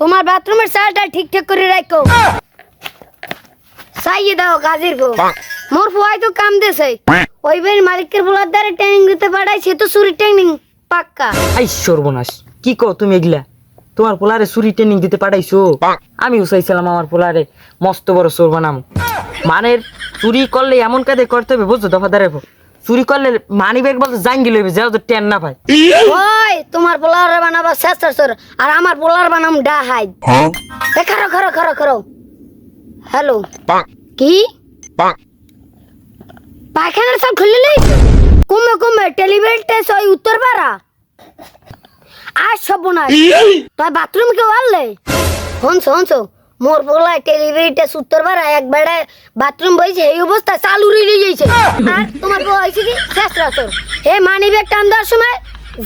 তোমার বাথরুমের চালটা ঠিকঠাক করে রাখো। চাইয়ে দাও গাজির গো। মোর ফুয়াই তো কাম দেছে। ওই বাড়ির মালিকের বলার দ্বারা ট্রেনিং দিতে পাঠাইছে তো চুরি ট্রেনিং পাক্কা। আই সর্বনাশ, কি কও তুমি এগুলা? তোমার পোলারে চুরি ট্রেনিং দিতে পাঠাইছো? আমিও চাইছিলাম আমার পোলারে মস্ত বড় চোর বানাম। মানে চুরি করলে এমন কাজে করতে হবে, বুঝছো? দফা দাঁড়াবো, চুরি করলে মানি ব্যাগ বলতে জাঙ্গি লইবে, যাও তো টেন না পায়। ওই তোমার পোলার বানাবা শেষ চোর আর আমার পোলার বানাম ডাহাই। খারো খারো খারো খারো। হ্যালো কি পায়খানার সব খুলে লইছো? কমে কমে টেলিভিশনটা ওই উত্তর পাড়া আর সব না তুই বাথরুম কে ওয়ালে হনছো হনছো মোর পোলা টেলিভিশনটা উত্তর পাড়া একবারে বাথরুম বইছে এই অবস্থা চালু রইলে যাইছে। আর তোমার বউ হইছে কি শেষ রাসর হে মানি ব্যাগ টান দেওয়ার সময়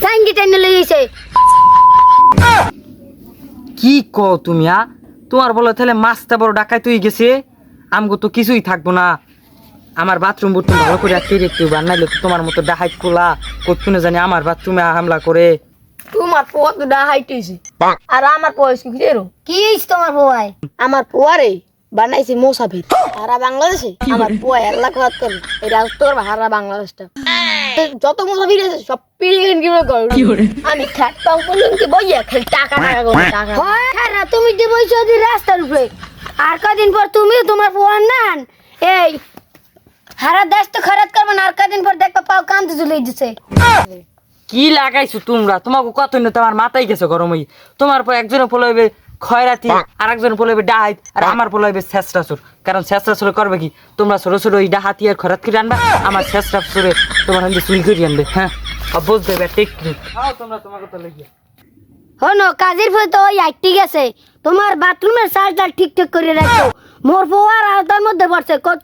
জাঙ্গি টেনে লইছে। কি কও তুমি? তোমার বলো তাহলে মাছটা বড় ডাকাই তুই গেছে, আমগো তো কিছুই থাকবো না। আমার বাথরুম বুথরুম ভালো করে রাখতে রেখতে বানাইলে তো তোমার মতো ডাহাই খোলা কোথাও জানি আমার বাথরুমে হামলা করে। তোমার পোয়া তো ডাহাইতেছে আর আমার পোয়া কি রে? কি হইছে তোমার বউয়াই? আমার পোয়ারে বানাইছে মোসাফির সারা বাংলাদেশে। আমার পোয়া 1 লাখ হাত করে এটা উত্তর সারা বাংলাদেশটা যত মোসাফির আছে সব পিড়িয়ে করে আমি খাটতাম বললাম কি বইয়া খালি টাকা টাকা করে টাকা। হ্যাঁ তুমি যে বইছো দি রাস্তার উপরে আর কদিন পর তুমি তোমার বউয়ার নান এই হারা দেশ তো খারাপ করবে না। আর কদিন পর দেখবা পাও কান্দে চলে দিছে। কি লাগাইছো তোমরা? তোমাকে কত না তোমার মাথায় গেছে গরম হই। তোমার পর একজনে পলাইবে খয়রাতি আর একজনে পলাইবে ডাহাইত আর আমার পলাইবে শেষরা চোর। কারণ শেষরা চোরে করবে কি? তোমরা ছোট ছোট ওই ডাহাতি আর খরাত করে আনবা, আমার শেষরা চোরে তোমার হাতে চুরি করে আনবে। হ্যাঁ বুঝতে হবে টেকনিক। তোমরা তোমাকে তো লেগে হনো কাজের ফলে তো ওই আইটি গেছে। তোমার বাথরুমের চার্জটা ঠিকঠাক করে রাখো। মোর বউয়ার আওতার মধ্যে পড়ছে কত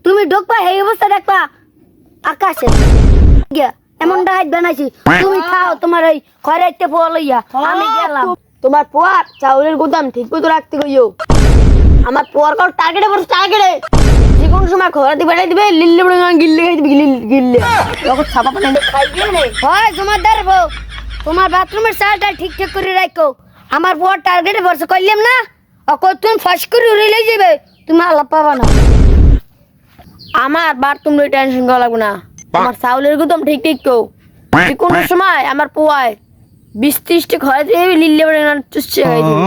তুমি ঢোকবা এই অবস্থা দেখবা আকাশে গিয়া এমন ডাইট বানাইছি। তুমি খাও তোমার ওই খয়রাইতে পোয়া লইয়া আমি গেলাম। তোমার পোয়ার চাউলের গুদাম ঠিক মতো রাখতে কইও। আমার পোয়ার কর টার্গেটে পড়ছে টার্গেটে যে কোন সময় খরাতে বাড়াই দিবে লিল্লে বড় গিল্লে খাই দিবে গিল্লে তখন ছাপা পানি খাইবে না। হয় তোমার দাঁড় বউ তোমার বাথরুমের চার্জটা ঠিকঠাক করে রাখো। আমার বউয়ার টার্গেটে পড়ছে কইলাম না ও তুমি ফাঁস করে উড়ে লই যাবে তুমি আলাপ পাবা না। আমার বার তুমি টেনশন করা লাগবে না। আমার চাউলের গুদাম ঠিক ঠিক কেউ যে কোনো সময় আমার পোয়ায় 20-30টি খরাতে লিল্লে বড় চুষছে খাই দিবে।